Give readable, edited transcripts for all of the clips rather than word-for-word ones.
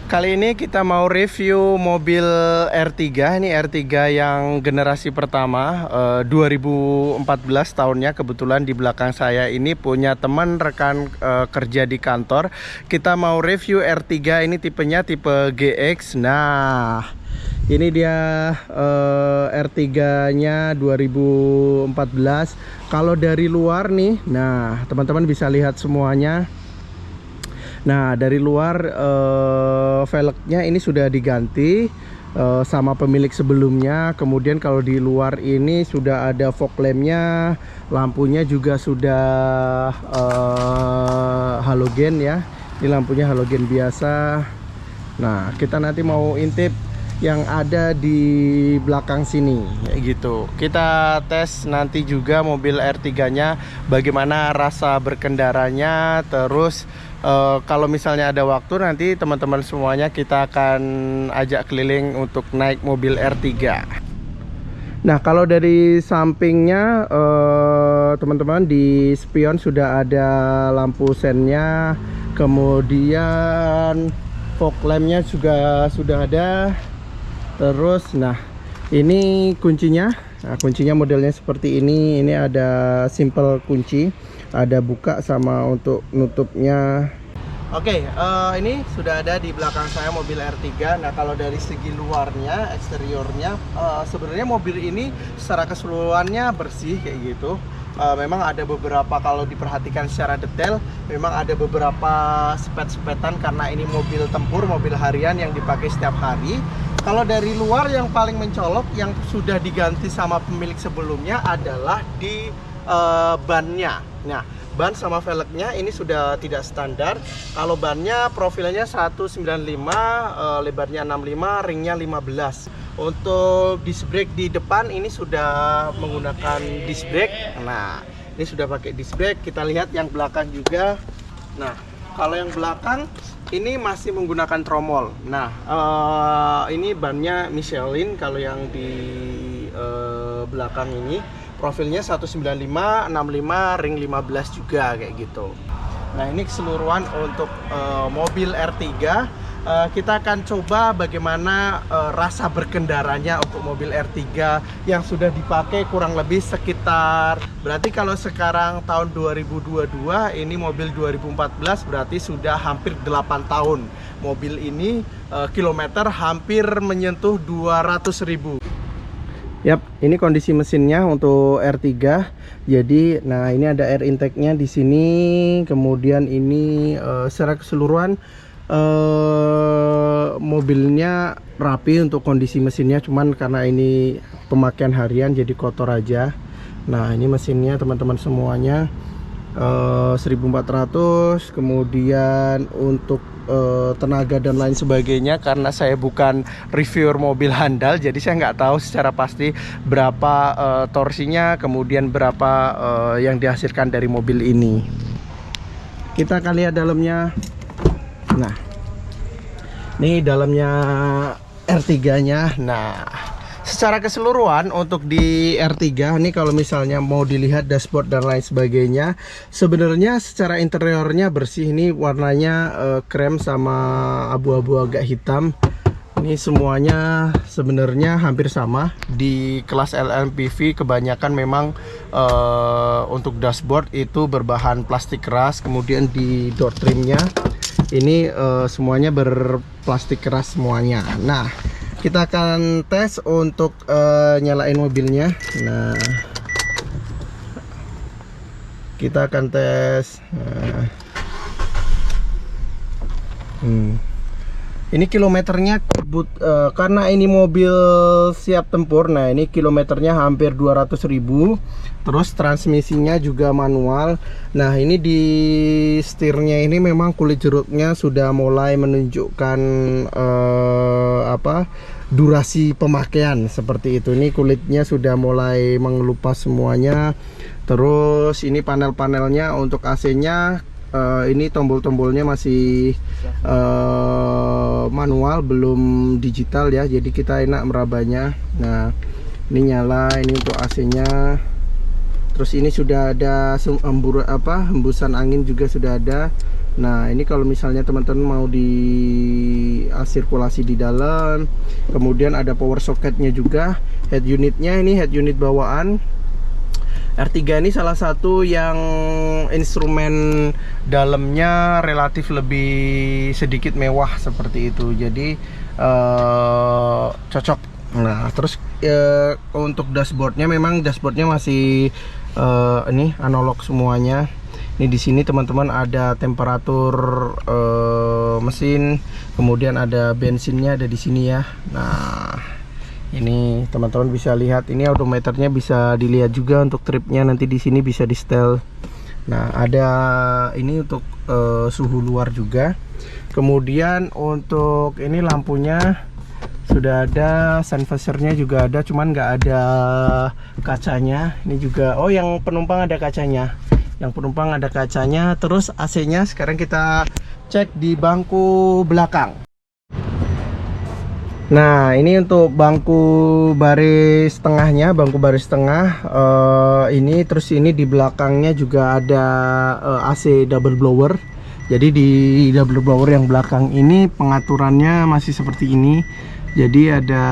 Kali ini kita mau review mobil R3. Ini R3 yang generasi pertama, 2014 tahunnya. Kebetulan di belakang saya ini punya teman rekan kerja di kantor. Kita mau review R3, ini tipenya tipe GX. Nah, ini dia R3 nya 2014. Kalau dari luar nih, nah teman-teman bisa lihat semuanya. Nah, dari luar velgnya ini sudah diganti sama pemilik sebelumnya. Kemudian kalau di luar ini sudah ada fog lampnya, lampunya juga sudah halogen ya. Ini lampunya halogen biasa. Nah, kita nanti mau intip yang ada di belakang sini kayak gitu. Kita tes nanti juga mobil R3-nya bagaimana rasa berkendaranya. Terus kalau misalnya ada waktu nanti teman-teman semuanya kita akan ajak keliling untuk naik mobil R3. Nah, kalau dari sampingnya teman-teman di spion sudah ada lampu sennya, kemudian fog lampnya juga sudah ada. Terus nah ini kuncinya. Nah, kuncinya modelnya seperti ini. Ini ada simple kunci, ada buka sama untuk nutupnya. Oke, ini sudah ada di belakang saya mobil R3. Nah, kalau dari segi luarnya, eksteriornya, sebenarnya mobil ini secara keseluruhannya bersih kayak gitu. Memang ada beberapa, kalau diperhatikan secara detail, memang ada beberapa sepet-sepetan karena ini mobil tempur, mobil harian yang dipakai setiap hari. Kalau dari luar yang paling mencolok yang sudah diganti sama pemilik sebelumnya adalah di bannya. Nah, ban sama velgnya ini sudah tidak standar. Kalau bannya profilnya 195, lebarnya 65, ringnya 15. Untuk disc brake di depan ini sudah menggunakan disc brake. Nah, ini sudah pakai disc brake. Kita lihat yang belakang juga. Nah, kalau yang belakang ini masih menggunakan tromol. Nah, ini bannya Michelin. Kalau yang di belakang ini profilnya 195, 65, ring 15 juga kayak gitu. Nah, ini keseluruhan untuk mobil R3. Kita akan coba bagaimana rasa berkendaranya untuk mobil R3 yang sudah dipakai kurang lebih sekitar, berarti kalau sekarang tahun 2022, ini mobil 2014, berarti sudah hampir 8 tahun. Mobil ini kilometer hampir menyentuh 200.000. Yap, ini kondisi mesinnya untuk R3. Jadi, nah ini ada air intake-nya di sini. Kemudian ini secara keseluruhan mobilnya rapi untuk kondisi mesinnya, cuman karena ini pemakaian harian jadi kotor aja. Nah, ini mesinnya teman-teman semuanya 1400. Kemudian untuk tenaga dan lain sebagainya, karena saya bukan reviewer mobil handal, jadi saya nggak tahu secara pasti berapa torsinya, kemudian berapa yang dihasilkan dari mobil ini. Kita akan lihat dalamnya. Nah, ini dalamnya R3-nya. Nah, secara keseluruhan untuk di R3 ini, kalau misalnya mau dilihat dashboard dan lain sebagainya, sebenarnya secara interiornya bersih. Ini warnanya krem sama abu-abu agak hitam. Ini semuanya sebenarnya hampir sama. Di kelas LMPV kebanyakan memang untuk dashboard itu berbahan plastik keras. Kemudian di door trimnya ini semuanya berplastik keras semuanya. Nah, kita akan tes untuk nyalain mobilnya. Nah, kita akan tes. Ini kilometernya karena ini mobil siap tempur. Nah, ini kilometernya hampir 200.000. Terus transmisinya juga manual. Nah, ini di setirnya ini memang kulit jeruknya sudah mulai menunjukkan durasi pemakaian seperti itu. Ini kulitnya sudah mulai mengelupas semuanya. Terus ini panel-panelnya untuk AC-nya, ini tombol-tombolnya masih manual, belum digital ya, jadi kita enak merabanya. Nah, ini nyala, ini untuk AC-nya. Terus ini sudah ada hembusan angin juga sudah ada. Nah, ini kalau misalnya teman-teman mau di sirkulasi di dalam, kemudian ada power socketnya juga. Head unitnya ini head unit bawaan. R3 ini salah satu yang instrumen dalamnya relatif lebih sedikit mewah seperti itu, jadi cocok. Nah, terus untuk dashboardnya, memang dashboardnya masih ini analog semuanya. Ini di sini teman-teman ada temperatur mesin, kemudian ada bensinnya ada di sini ya. Nah, ini teman-teman bisa lihat, ini odometernya bisa dilihat juga untuk tripnya, nanti di sini bisa di setel. Nah, ada ini untuk suhu luar juga. Kemudian untuk ini lampunya sudah ada, sun visornya juga ada, cuman nggak ada kacanya. Ini juga, oh yang penumpang ada kacanya. Yang penumpang ada kacanya. Terus AC-nya sekarang kita cek di bangku belakang. Nah, ini untuk bangku baris tengahnya, bangku baris tengah ini. Terus ini di belakangnya juga ada AC double blower. Jadi di double blower yang belakang ini pengaturannya masih seperti ini. Jadi ada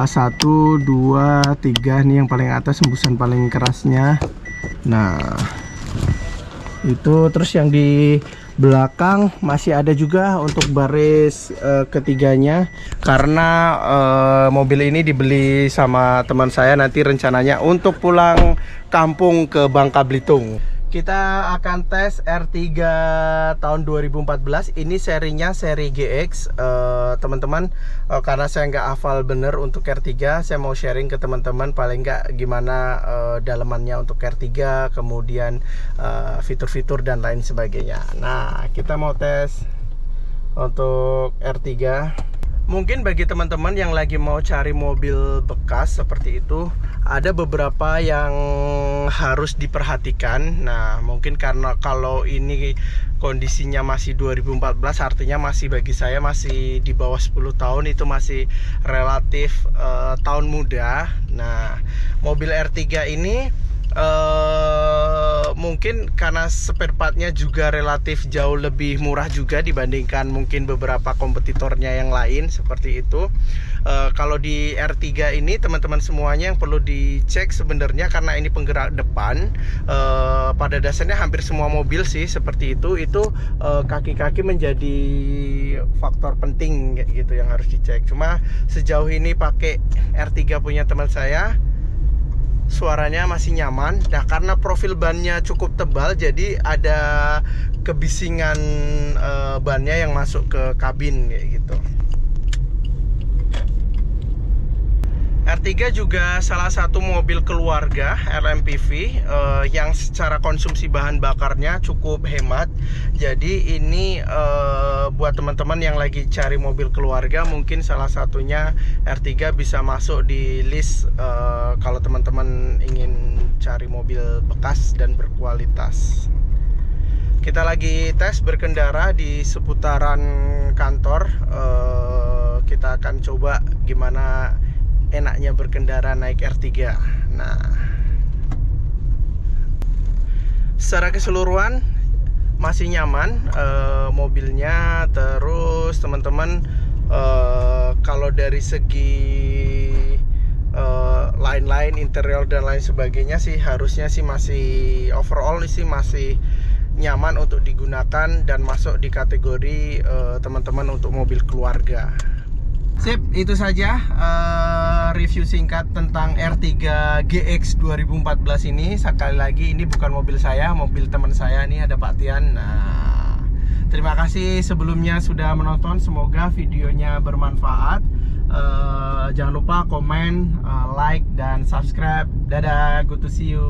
1, 2, 3 nih, yang paling atas hembusan paling kerasnya. Nah, itu. Terus yang di belakang masih ada juga untuk baris ketiganya, karena mobil ini dibeli sama teman saya, nanti rencananya untuk pulang kampung ke Bangka Belitung. Kita akan tes R3 tahun 2014. Ini serinya seri GX, teman-teman. Karena saya nggak hafal bener untuk R3, saya mau sharing ke teman-teman paling nggak gimana dalamannya untuk R3, kemudian fitur-fitur dan lain sebagainya. Nah, kita mau tes untuk R3. Mungkin bagi teman-teman yang lagi mau cari mobil bekas seperti itu, ada beberapa yang harus diperhatikan. Nah, mungkin karena kalau ini kondisinya masih 2014, artinya masih, bagi saya masih di bawah 10 tahun, itu masih relatif tahun muda. Nah, mobil R3 ini mungkin karena spare partnya juga relatif jauh lebih murah juga dibandingkan mungkin beberapa kompetitornya yang lain seperti itu. Kalau di R3 ini teman-teman semuanya yang perlu dicek sebenarnya, karena ini penggerak depan, pada dasarnya hampir semua mobil sih seperti itu kaki-kaki menjadi faktor penting gitu yang harus dicek. Cuma sejauh ini pakai R3 punya teman saya, suaranya masih nyaman. Nah, karena profil bannya cukup tebal, jadi ada kebisingan bannya yang masuk ke kabin kayak gitu. R3 juga salah satu mobil keluarga LMPV yang secara konsumsi bahan bakarnya cukup hemat. Jadi ini buat teman-teman yang lagi cari mobil keluarga, mungkin salah satunya R3 bisa masuk di list kalau teman-teman ingin cari mobil bekas dan berkualitas. Kita lagi tes berkendara di seputaran kantor. Kita akan coba gimana enaknya berkendara naik R3. Nah, secara keseluruhan masih nyaman mobilnya. Terus teman-teman, kalau dari segi lain-lain, interior dan lain sebagainya sih, harusnya sih masih overall sih masih nyaman untuk digunakan dan masuk di kategori teman-teman untuk mobil keluarga. Sip, itu saja review singkat tentang R3 GX 2014 ini. Sekali lagi, ini bukan mobil saya, mobil teman saya nih, ada Pak Tian. Nah, terima kasih sebelumnya sudah menonton. Semoga videonya bermanfaat. Jangan lupa komen, like, dan subscribe. Dadah, good to see you.